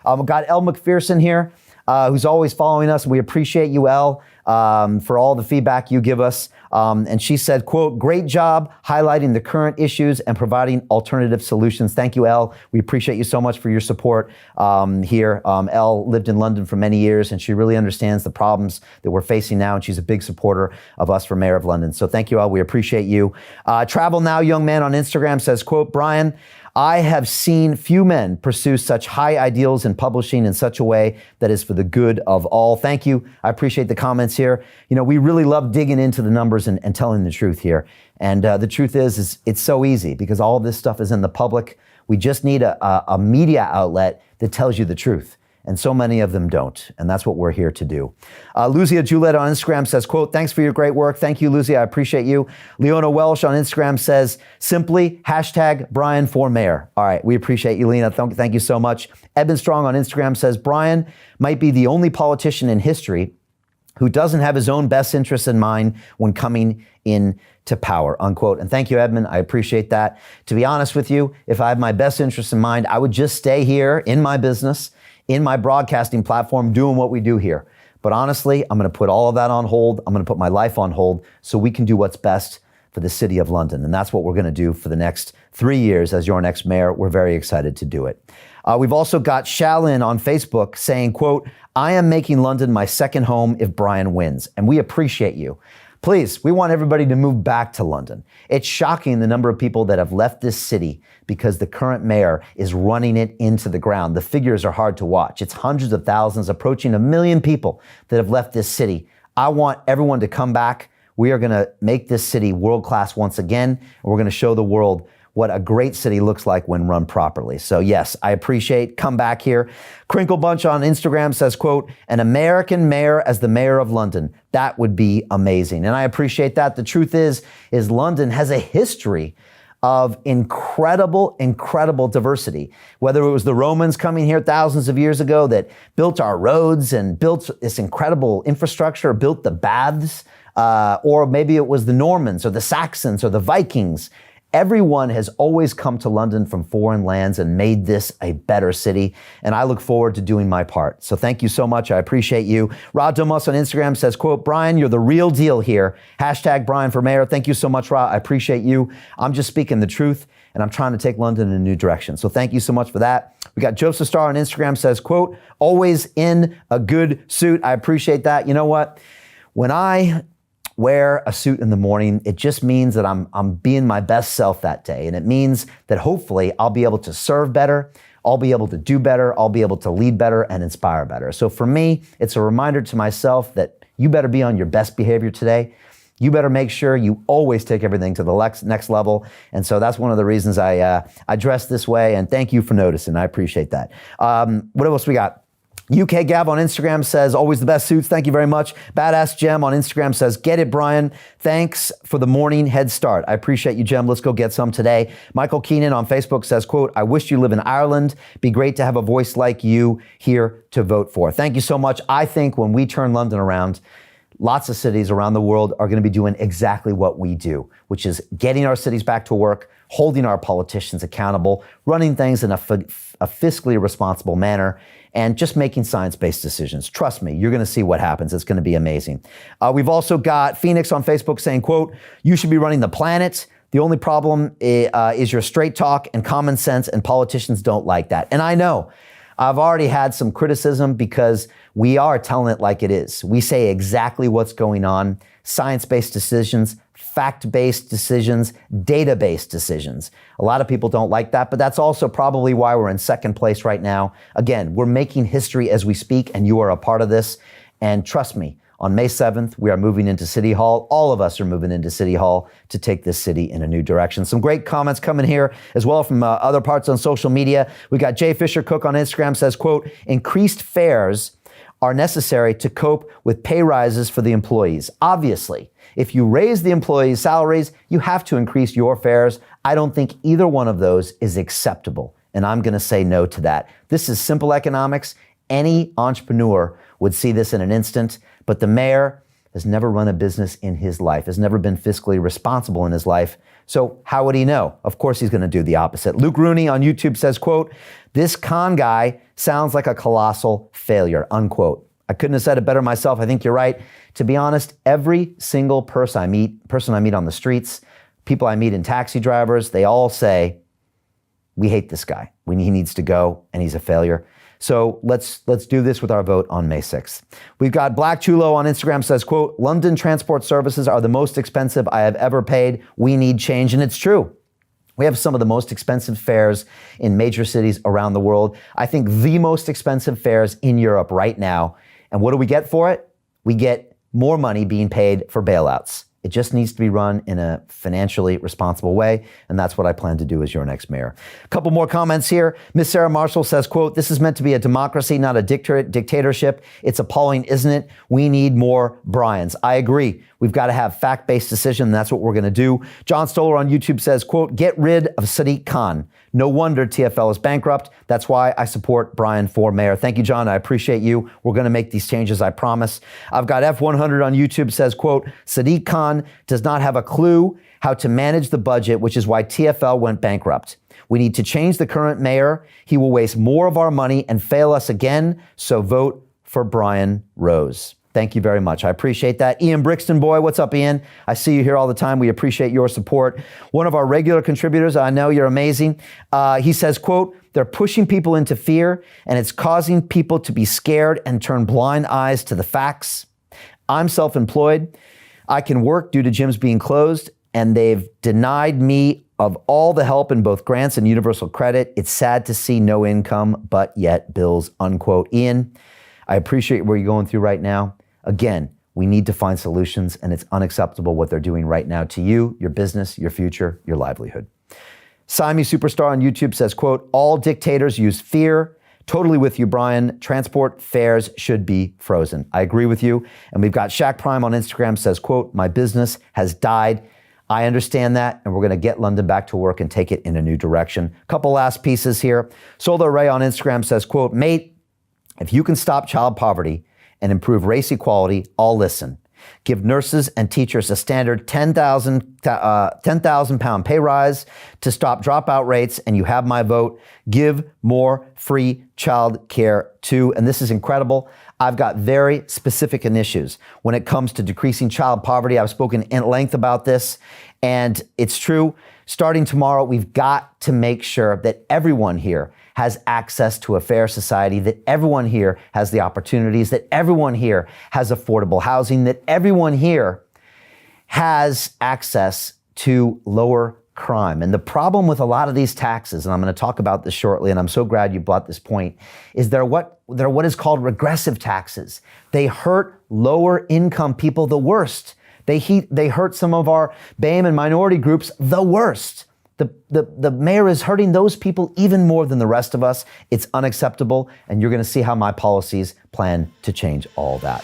We've got Elle McPherson here, who's always following us. We appreciate you, Elle, for all the feedback you give us. And she said, quote, great job highlighting the current issues and providing alternative solutions. Thank you, Elle. We appreciate you so much for your support here. Elle lived in London for many years, and she really understands the problems that we're facing now, and she's a big supporter of us for Mayor of London. So thank you, Elle. We appreciate you. Travel Now Young Man on Instagram says, quote, Brian, I have seen few men pursue such high ideals in publishing in such a way that is for the good of all. Thank you. I appreciate the comments here. You know, we really love digging into the numbers and telling the truth here. And the truth is it's so easy because all of this stuff is in the public. We just need a media outlet that tells you the truth. And so many of them don't. And that's what we're here to do. Luzia Juliet on Instagram says, quote, thanks for your great work. Thank you, Luzia. I appreciate you. Leona Welsh on Instagram says, simply hashtag Brian for mayor. All right. We appreciate you, Lena. Thank you so much. Eben Strong on Instagram says, Brian might be the only politician in history who doesn't have his own best interests in mind when coming in to power, unquote. And thank you, Edmund. I appreciate that. To be honest with you, if I had my best interests in mind, I would just stay here in my business, in my broadcasting platform, doing what we do here. But honestly, I'm going to put all of that on hold. I'm going to put my life on hold so we can do what's best for the city of London. And that's what we're going to do for the next 3 years as your next mayor. We're very excited to do it. We've also got Shalin on Facebook saying, quote, I am making London my second home if Brian wins. And we appreciate you. Please, we want everybody to move back to London. It's shocking the number of people that have left this city because the current mayor is running it into the ground. The figures are hard to watch. It's hundreds of thousands, approaching 1 million people that have left this city. I want everyone to come back. We are going to make this city world-class once again, and we're going to show the world what a great city looks like when run properly. So yes, I appreciate, come back here. Crinkle Bunch on Instagram says, quote, an American mayor as the mayor of London. That would be amazing. And I appreciate that. The truth is London has a history of incredible diversity. Whether it was the Romans coming here thousands of years ago that built our roads and built this incredible infrastructure, built the baths, or maybe it was the Normans or the Saxons or the Vikings. Everyone has always come to London from foreign lands and made this a better city. And I look forward to doing my part. So thank you so much. I appreciate you. Rod Dumas on Instagram says, quote, Brian, you're the real deal here. Hashtag Brian for mayor. Thank you so much, Rod. I appreciate you. I'm just speaking the truth and I'm trying to take London in a new direction. So thank you so much for that. We got Joseph Starr on Instagram says, quote, always in a good suit. I appreciate that. You know what? When I wear a suit in the morning, it just means that I'm being my best self that day. And it means that hopefully I'll be able to serve better, I'll be able to do better, I'll be able to lead better and inspire better. So for me, it's a reminder to myself that you better be on your best behavior today. You better make sure you always take everything to the next level. And so that's one of the reasons I dress this way. And thank you for noticing. I appreciate that. What else we got? UK Gav on Instagram says, always the best suits. Thank you very much. Badass Gem on Instagram says, get it, Brian. Thanks for the morning head start. I appreciate you, Gem. Let's go get some today. Michael Keenan on Facebook says, quote, I wish you live in Ireland. Be great to have a voice like you here to vote for. Thank you so much. I think when we turn London around, lots of cities around the world are going to be doing exactly what we do, which is getting our cities back to work, holding our politicians accountable, running things in a fiscally responsible manner, and just making science-based decisions. Trust me, you're going to see what happens. It's going to be amazing. We've also got Phoenix on Facebook saying, quote, you should be running the planet. The only problem is your straight talk and common sense, and politicians don't like that. And I know I've already had some criticism because we are telling it like it is. We say exactly what's going on, science-based decisions, fact-based decisions, data-based decisions. A lot of people don't like that, but that's also probably why we're in second place right now. Again, we're making history as we speak, and you are a part of this. And trust me, on May 7th, we are moving into City Hall. All of us are moving into City Hall to take this city in a new direction. Some great comments coming here as well from other parts on social media. We got Jay Fisher Cook on Instagram says, quote, increased fares are necessary to cope with pay rises for the employees. Obviously, if you raise the employees' salaries, you have to increase your fares. I don't think either one of those is acceptable, and I'm going to say no to that. This is simple economics. Any entrepreneur would see this in an instant, but the mayor has never run a business in his life, has never been fiscally responsible in his life. So how would he know? Of course he's going to do the opposite. Luke Rooney on YouTube says, quote, "This con guy sounds like a colossal failure," unquote. I couldn't have said it better myself. I think you're right. To be honest, every single person I meet on the streets, people I meet in taxi drivers, they all say, we hate this guy. He needs to go and he's a failure. So let's do this with our vote on May 6th. We've got Black Chulo on Instagram says, quote, "London transport services are the most expensive I have ever paid. We need change." And it's true. We have some of the most expensive fares in major cities around the world. I think the most expensive fares in Europe right now. And what do we get for it? We get more money being paid for bailouts. It just needs to be run in a financially responsible way, and that's what I plan to do as your next mayor. A couple more comments here. Miss Sarah Marshall says, quote, "This is meant to be a democracy, not a dictatorship. It's appalling, isn't it? We need more Bryans." I agree. We've got to have fact-based decision, and that's what we're going to do. John Stoller on YouTube says, quote, "Get rid of Sadiq Khan. No wonder TFL is bankrupt. That's why I support Brian for mayor." Thank you, John. I appreciate you. We're going to make these changes, I promise. I've got F100 on YouTube says, quote, "Sadiq Khan does not have a clue how to manage the budget, which is why TFL went bankrupt. We need to change the current mayor. He will waste more of our money and fail us again. So vote for Brian Rose." Thank you very much. I appreciate that. Ian Brixton, boy, what's up, Ian? I see you here all the time. We appreciate your support. One of our regular contributors, I know you're amazing. He says, quote, "They're pushing people into fear, and it's causing people to be scared and turn blind eyes to the facts. I'm self-employed. I can work due to gyms being closed, and they've denied me of all the help in both grants and universal credit. It's sad to see no income, but yet bills," unquote. Ian, I appreciate what you're going through right now. Again, we need to find solutions, and it's unacceptable what they're doing right now to you, your business, your future, your livelihood. Simi Superstar on YouTube says, quote, "All dictators use fear. Totally with you, Brian. Transport fares should be frozen." I agree with you. And we've got Shaq Prime on Instagram says, quote, "My business has died. I understand that, and we're going to get London back to work and take it in a new direction." Couple last pieces here. Solar Ray on Instagram says, quote, "Mate, if you can stop child poverty and improve race equality, I'll listen. Give nurses and teachers a standard 10,000 pound pay rise to stop dropout rates, and you have my vote. Give more free child care too." And this is incredible. I've got very specific initiatives when it comes to decreasing child poverty. I've spoken at length about this, and it's true. Starting tomorrow, we've got to make sure that everyone here has access to a fair society, that everyone here has the opportunities, that everyone here has affordable housing, that everyone here has access to lower crime. And the problem with a lot of these taxes, and I'm going to talk about this shortly, and I'm so glad you brought this point, is they're what is called regressive taxes. They hurt lower income people the worst. They hurt some of our BAME and minority groups the worst. The mayor is hurting those people even more than the rest of us. It's unacceptable, and you're going to see how my policies plan to change all that.